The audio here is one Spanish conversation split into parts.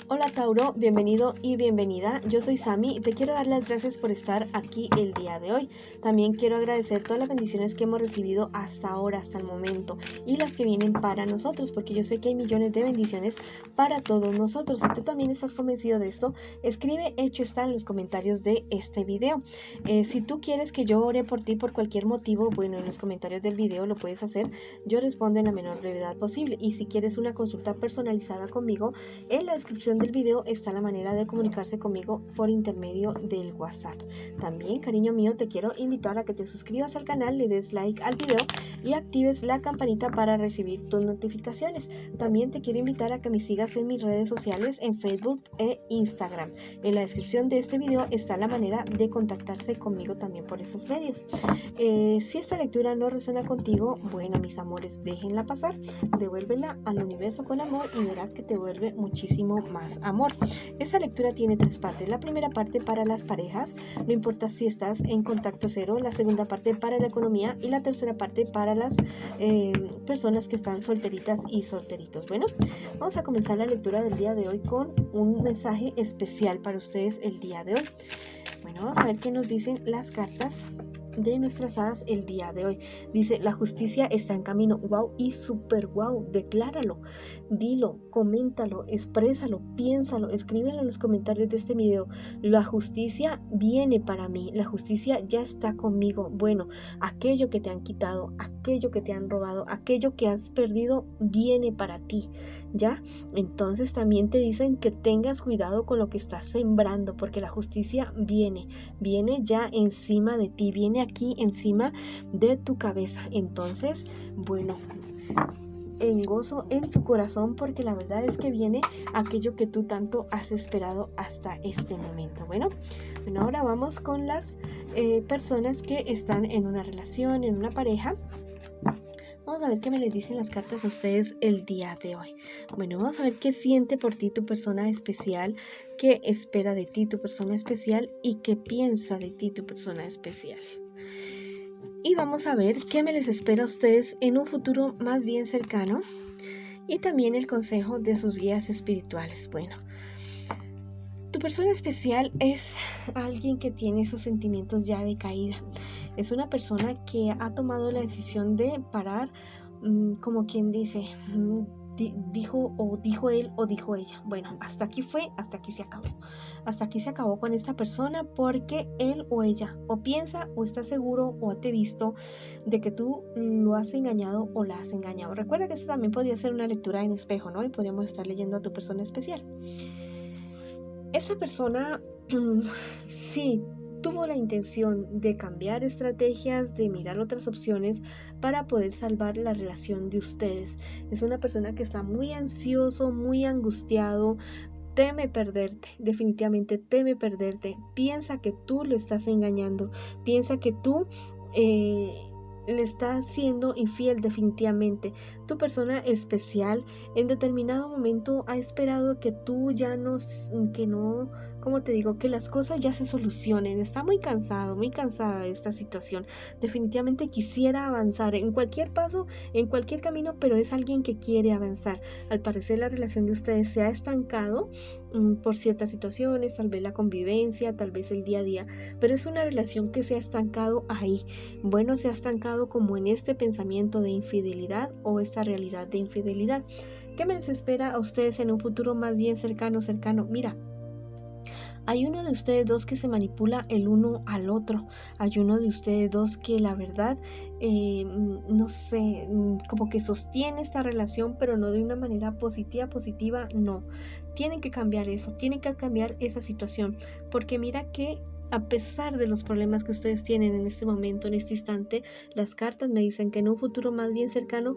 Hola Tauro, bienvenido y bienvenida. Yo soy Sami y te quiero dar las gracias por estar aquí el día de hoy. También quiero agradecer todas las bendiciones que hemos recibido hasta ahora, hasta el momento, y las que vienen para nosotros, porque yo sé que hay millones de bendiciones para todos nosotros. Si tú también estás convencido de esto, escribe hecho está en los comentarios de este video. Si tú quieres que yo ore por ti por cualquier motivo, bueno, en los comentarios del video lo puedes hacer. Yo respondo en la menor brevedad posible. Y si quieres una consulta personalizada conmigo, en la descripción del video está la manera de comunicarse conmigo por intermedio del WhatsApp. También, cariño mío, te quiero invitar a que te suscribas al canal, le des like al video y actives la campanita para recibir tus notificaciones. También te quiero invitar a que me sigas en mis redes sociales en Facebook e Instagram. En la descripción de este video está la manera de contactarse conmigo también por esos medios. Si esta lectura no resuena contigo, bueno, mis amores, déjenla pasar, devuélvela al universo con amor y verás que te vuelve muchísimo más amor. Esta lectura tiene tres partes. La primera parte para las parejas, no importa si estás en contacto cero. La segunda parte para la economía y la tercera parte para las personas que están solteritas y solteritos. Bueno, vamos a comenzar la lectura del día de hoy con un mensaje especial para ustedes el día de hoy. Bueno, vamos a ver qué nos dicen las cartas de nuestras hadas el día de hoy. Dice: la justicia está en camino. Wow y super wow. Decláralo, dilo, coméntalo, exprésalo, piénsalo, escríbelo en los comentarios de este video. La justicia viene para mí, la justicia ya está conmigo. Bueno, aquello que te han quitado, aquello que te han robado, aquello que has perdido viene para ti, ¿ya? Entonces también te dicen que tengas cuidado con lo que estás sembrando, porque la justicia viene ya encima de ti, viene aquí encima de tu cabeza. Entonces, bueno, en gozo en tu corazón, porque la verdad es que viene aquello que tú tanto has esperado hasta este momento. Bueno, ahora vamos con las personas que están en una relación, en una pareja. Vamos a ver qué me les dicen las cartas a ustedes el día de hoy. Bueno, vamos a ver qué siente por ti tu persona especial, qué espera de ti tu persona especial y qué piensa de ti tu persona especial. Y vamos a ver qué me les espera a ustedes en un futuro más bien cercano y también el consejo de sus guías espirituales. Bueno, tu persona especial es alguien que tiene sus sentimientos ya de caída. Es una persona que ha tomado la decisión de parar, como quien dice, dijo él o dijo ella. Bueno, hasta aquí fue, hasta aquí se acabó. Hasta aquí se acabó con esta persona porque él o ella o piensa o está seguro o te visto de que tú lo has engañado o la has engañado. Recuerda que esta también podría ser una lectura en espejo, ¿no? Y podríamos estar leyendo a tu persona especial. Esa persona sí tuvo la intención de cambiar estrategias, de mirar otras opciones para poder salvar la relación de ustedes. Es una persona que está muy ansioso, muy angustiado, teme perderte, definitivamente teme perderte. Piensa que tú lo estás engañando, piensa que tú le estás siendo infiel definitivamente. Tu persona especial en determinado momento ha esperado que tú ya no, como te digo, que las cosas ya se solucionen. Está muy cansado, muy cansada de esta situación. Definitivamente quisiera avanzar en cualquier paso, en cualquier camino, pero es alguien que quiere avanzar. Al parecer la relación de ustedes se ha estancado por ciertas situaciones, tal vez la convivencia, tal vez el día a día, pero es una relación que se ha estancado ahí. Bueno, se ha estancado como en este pensamiento de infidelidad o esta realidad de infidelidad. ¿Qué me les espera a ustedes en un futuro más bien cercano? Mira, hay uno de ustedes dos que se manipula el uno al otro. Hay uno de ustedes dos que la verdad, no sé, como que sostiene esta relación, pero no de una manera positiva, no. Tienen que cambiar eso, tienen que cambiar esa situación, porque mira que a pesar de los problemas que ustedes tienen en este momento, en este instante, las cartas me dicen que en un futuro más bien cercano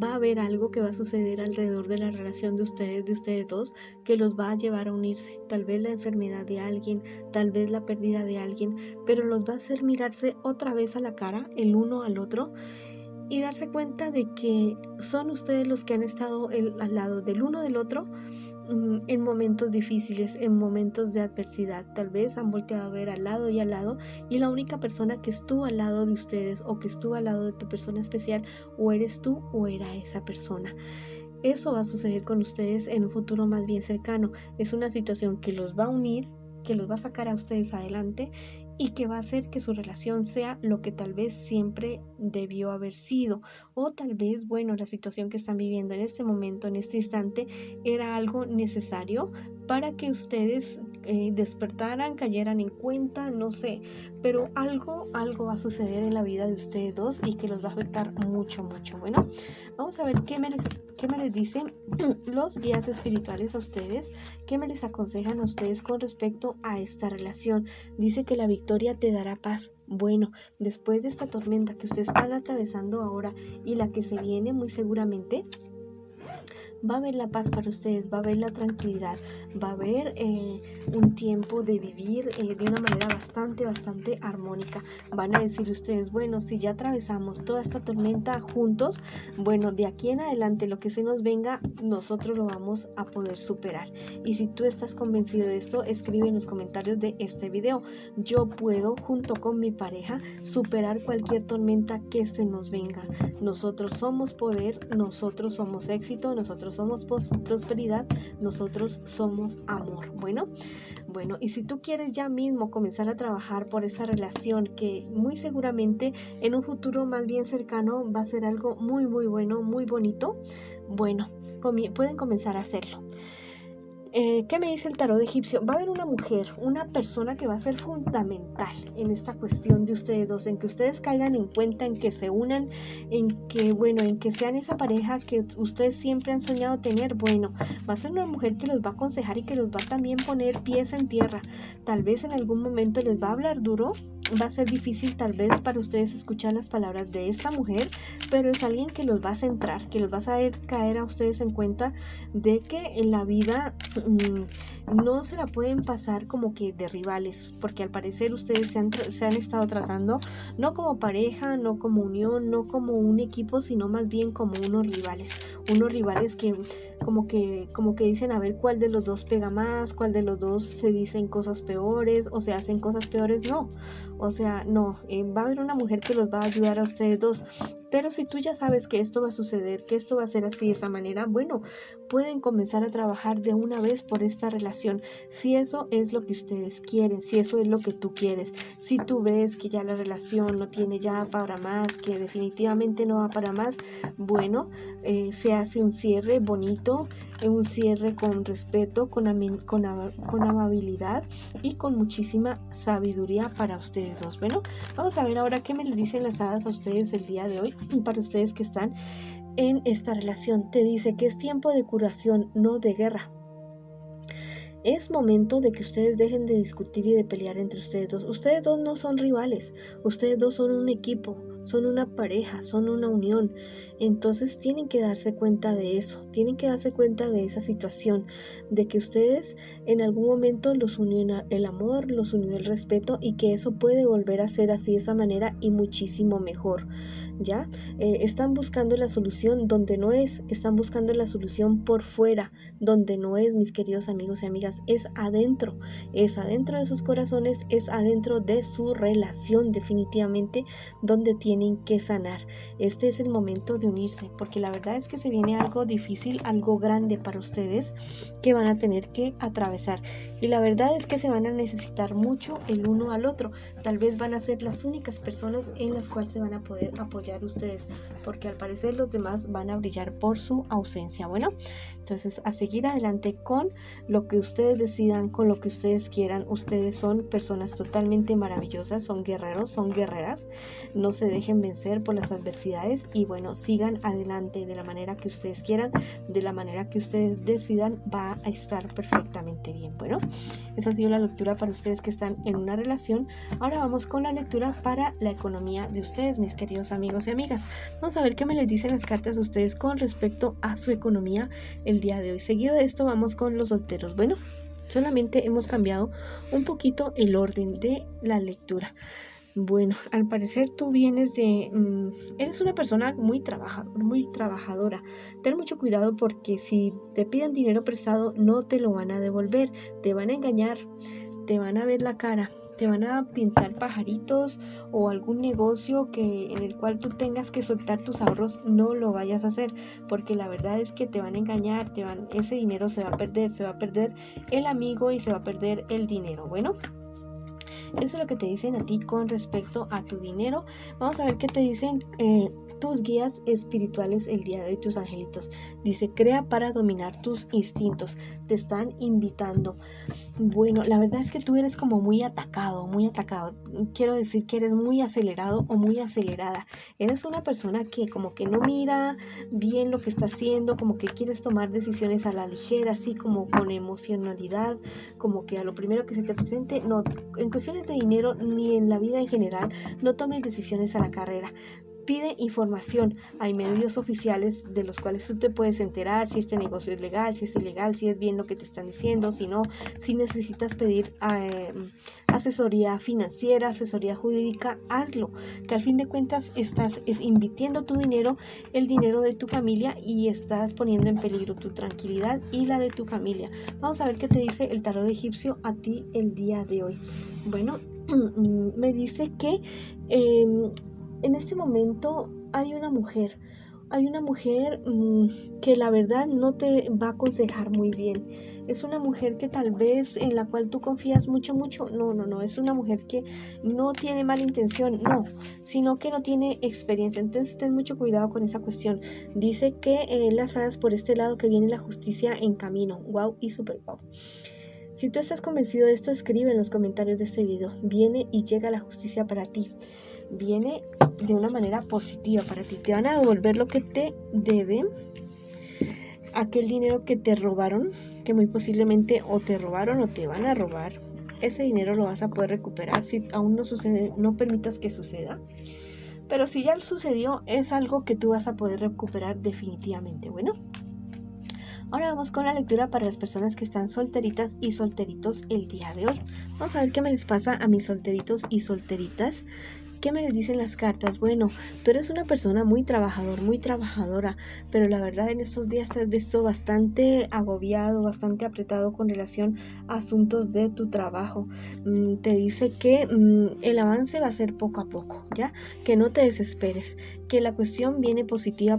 va a haber algo que va a suceder alrededor de la relación de ustedes dos, que los va a llevar a unirse. Tal vez la enfermedad de alguien, tal vez la pérdida de alguien, pero los va a hacer mirarse otra vez a la cara, el uno al otro, y darse cuenta de que son ustedes los que han estado al lado del uno del otro en momentos difíciles, en momentos de adversidad. Tal vez han volteado a ver al lado y la única persona que estuvo al lado de ustedes o que estuvo al lado de tu persona especial o eres tú o era esa persona. eso va a suceder con ustedes en un futuro más bien cercano. Es una situación que los va a unir, que los va a sacar a ustedes adelante y que va a hacer que su relación sea lo que tal vez siempre debió haber sido, o tal vez, bueno, la situación que están viviendo en este momento, en este instante, era algo necesario para que ustedes despertaran, cayeran en cuenta, no sé, pero algo va a suceder en la vida de ustedes dos y que los va a afectar mucho. Bueno, vamos a ver qué me les dicen los guías espirituales a ustedes, qué me les aconsejan a ustedes con respecto a esta relación. Dice que la victoria te dará paz. Bueno, después de esta tormenta que ustedes están atravesando ahora y la que se viene muy seguramente, va a haber la paz para ustedes, va a haber la tranquilidad, va a haber un tiempo de vivir de una manera bastante armónica. Van a decir ustedes, bueno, si ya atravesamos toda esta tormenta juntos, bueno, de aquí en adelante lo que se nos venga, nosotros lo vamos a poder superar. Y si tú estás convencido de esto, escribe en los comentarios de este video: yo puedo, junto con mi pareja, superar cualquier tormenta que se nos venga. Nosotros somos poder, nosotros somos éxito, nosotros somos prosperidad, nosotros somos amor. Bueno, y si tú quieres ya mismo comenzar a trabajar por esa relación que muy seguramente en un futuro más bien cercano va a ser algo muy bueno, muy bonito, bueno, pueden comenzar a hacerlo. ¿Qué me dice el tarot egipcio? Va a haber una mujer, una persona que va a ser fundamental en esta cuestión de ustedes dos, en que ustedes caigan en cuenta, en que se unan, en que sean esa pareja que ustedes siempre han soñado tener. Bueno, va a ser una mujer que los va a aconsejar y que los va a también poner pies en tierra. Tal vez en algún momento les va a hablar duro, va a ser difícil tal vez para ustedes escuchar las palabras de esta mujer, pero es alguien que los va a centrar, que los va a saber caer a ustedes en cuenta de que en la vida no se la pueden pasar como que de rivales, porque al parecer ustedes se han estado tratando no como pareja, no como unión, no como un equipo, sino más bien como unos rivales que como que dicen a ver cuál de los dos pega más, cuál de los dos se dicen cosas peores o se hacen cosas peores. No, va a haber una mujer que los va a ayudar a ustedes dos. Pero si tú ya sabes que esto va a suceder, que esto va a ser así, de esa manera, bueno, pueden comenzar a trabajar de una vez por esta relación. Si eso es lo que ustedes quieren, si eso es lo que tú quieres, si tú ves que ya la relación no tiene ya para más, que definitivamente no va para más, bueno, se hace un cierre bonito, un cierre con respeto, con amabilidad y con muchísima sabiduría para ustedes dos. Bueno, vamos a ver ahora qué me les dicen las hadas a ustedes el día de hoy. Para ustedes que están en esta relación, te dice que es tiempo de curación, no de guerra. Es momento de que ustedes dejen de discutir y de pelear entre ustedes dos. Ustedes dos no son rivales, ustedes dos son un equipo, son una pareja, son una unión. Entonces tienen que darse cuenta de eso, tienen que darse cuenta de esa situación, de que ustedes en algún momento los unió el amor, los unió el respeto y que eso puede volver a ser así de esa manera y muchísimo mejor. ¿Ya? Están buscando la solución donde no es, están buscando la solución por fuera, donde no es, mis queridos amigos y amigas, es adentro de sus corazones, es adentro de su relación, definitivamente, donde tienen que sanar. Este es el momento de unirse, porque la verdad es que se viene algo difícil, algo grande para ustedes que van a tener que atravesar, y la verdad es que se van a necesitar mucho el uno al otro. Tal vez van a ser las únicas personas en las cuales se van a poder apoyar ustedes, porque al parecer los demás van a brillar por su ausencia. Bueno, entonces a seguir adelante con lo que ustedes decidan, con lo que ustedes quieran. Ustedes son personas totalmente maravillosas, son guerreros, son guerreras, no se dejen vencer por las adversidades y bueno, sigan adelante de la manera que ustedes quieran, de la manera que ustedes decidan, va a estar perfectamente bien. Bueno, esa ha sido la lectura para ustedes que están en una relación. Ahora vamos con la lectura para la economía de ustedes, mis queridos amigos y amigas. Vamos a ver qué me les dicen las cartas a ustedes con respecto a su economía el día de hoy. Seguido de esto vamos con los solteros. Bueno, solamente hemos cambiado un poquito el orden de la lectura. Bueno, al parecer tú vienes eres una persona muy trabajadora. Ten mucho cuidado porque si te piden dinero prestado no te lo van a devolver, te van a engañar, te van a ver la cara, te van a pintar pajaritos o algún negocio en el cual tú tengas que soltar tus ahorros, no lo vayas a hacer, porque la verdad es que te van a engañar, ese dinero se va a perder el amigo y se va a perder el dinero. Bueno, eso es lo que te dicen a ti con respecto a tu dinero. Vamos a ver qué te dicen tus guías espirituales el día de hoy, tus angelitos. Dice, crea para dominar tus instintos. Te están invitando. Bueno, la verdad es que tú eres como muy atacado, muy atacado. Quiero decir que eres muy acelerado o muy acelerada. Eres una persona que como que no mira bien lo que está haciendo, como que quieres tomar decisiones a la ligera, así como con emocionalidad, como que a lo primero que se te presente. No, en cuestiones de dinero ni en la vida en general, no tomes decisiones a la carrera. Pide información. Hay medios oficiales de los cuales tú te puedes enterar si este negocio es legal, si es ilegal, si es bien lo que te están diciendo, si no, si necesitas pedir asesoría financiera, asesoría jurídica, hazlo, que al fin de cuentas estás invirtiendo tu dinero, el dinero de tu familia, y estás poniendo en peligro tu tranquilidad y la de tu familia. Vamos a ver qué te dice el tarot egipcio a ti el día de hoy. Bueno, me dice que en este momento hay una mujer que la verdad no te va a aconsejar muy bien. Es una mujer que tal vez en la cual tú confías mucho. No, es una mujer que no tiene mala intención, no, sino que no tiene experiencia. Entonces ten mucho cuidado con esa cuestión. Dice que las hadas por este lado que viene la justicia en camino. Wow y super wow. Si tú estás convencido de esto, escribe en los comentarios de este video. Viene y llega la justicia para ti. Viene de una manera positiva para ti. Te van a devolver lo que te deben, aquel dinero que te robaron, que muy posiblemente o te robaron o te van a robar. Ese dinero lo vas a poder recuperar. Si aún no sucede, no permitas que suceda. Pero si ya sucedió, es algo que tú vas a poder recuperar definitivamente. Bueno, ahora vamos con la lectura para las personas que están solteritas y solteritos el día de hoy. Vamos a ver qué me les pasa a mis solteritos y solteritas. ¿Qué me les dicen las cartas? Bueno, tú eres una persona muy trabajador, muy trabajadora, pero la verdad en estos días te has visto bastante agobiado, bastante apretado con relación a asuntos de tu trabajo. Te dice que el avance va a ser poco a poco, ¿ya? Que no te desesperes, que la cuestión viene positiva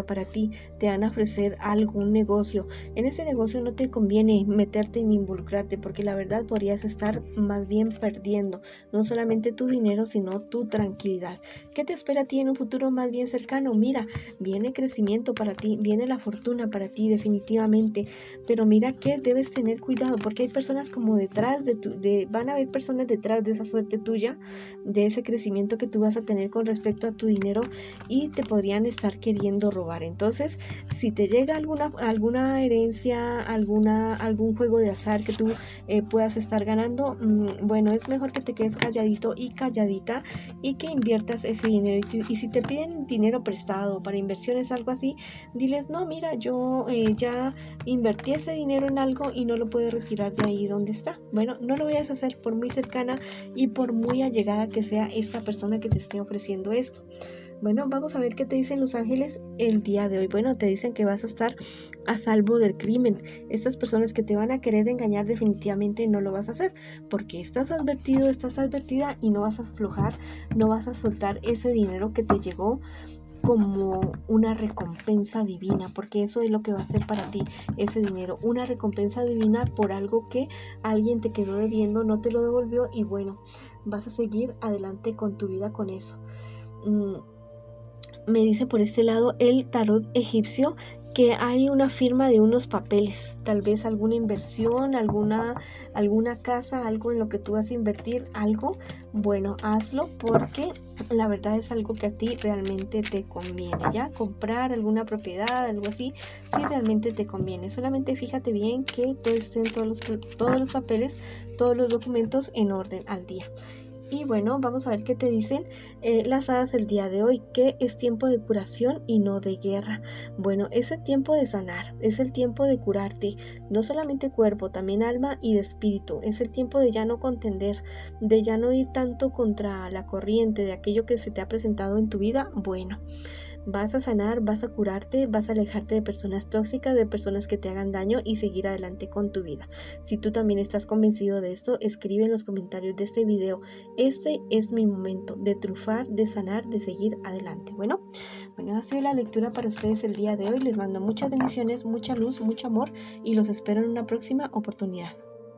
para ti. Te van a ofrecer algún negocio. En ese negocio no te conviene meterte ni involucrarte, porque la verdad podrías estar más bien perdiendo, no solamente tu dinero, sino tu tranquilidad. ¿Qué te espera a ti en un futuro más bien cercano? Mira, viene crecimiento para ti, viene la fortuna para ti definitivamente, pero mira que debes tener cuidado, porque hay personas como detrás van a haber personas detrás de esa suerte tuya, de ese crecimiento que tú vas a tener con respecto a tu dinero, y te podrían estar queriendo robar. Entonces, si te llega alguna herencia, algún juego de azar que tú puedas estar ganando, bueno, es mejor que te quedes calladito y calladita y que inviertas ese dinero. Y si te piden dinero prestado para inversiones, algo así, diles, no, mira, yo ya invertí ese dinero en algo y no lo puedo retirar de ahí donde está. Bueno, no lo vayas a hacer por muy cercana y por muy allegada que sea esta persona que te esté ofreciendo esto. Bueno, vamos a ver qué te dicen los ángeles el día de hoy. Bueno, te dicen que vas a estar a salvo del crimen. Estas personas que te van a querer engañar definitivamente no lo vas a hacer, porque estás advertido, estás advertida y no vas a aflojar, no vas a soltar ese dinero que te llegó como una recompensa divina, porque eso es lo que va a ser para ti ese dinero, una recompensa divina por algo que alguien te quedó debiendo, no te lo devolvió, y bueno, vas a seguir adelante con tu vida con eso. Me dice por este lado el tarot egipcio que hay una firma de unos papeles, tal vez alguna inversión, alguna casa, algo en lo que tú vas a invertir, algo. Bueno, hazlo, porque la verdad es algo que a ti realmente te conviene, ¿ya? Comprar alguna propiedad, algo así, sí realmente te conviene. Solamente fíjate bien que todo estén todos los papeles, todos los documentos en orden al día. Y bueno, vamos a ver qué te dicen las hadas el día de hoy, que es tiempo de curación y no de guerra. Bueno, es el tiempo de sanar, es el tiempo de curarte, no solamente cuerpo, también alma y de espíritu. Es el tiempo de ya no contender, de ya no ir tanto contra la corriente de aquello que se te ha presentado en tu vida. Bueno, Vas a sanar, vas a curarte, vas a alejarte de personas tóxicas, de personas que te hagan daño y seguir adelante con tu vida. Si tú también estás convencido de esto, escribe en los comentarios de este video: este es mi momento de triunfar, de sanar, de seguir adelante. Bueno, ha sido la lectura para ustedes el día de hoy. Les mando muchas bendiciones, mucha luz, mucho amor y los espero en una próxima oportunidad.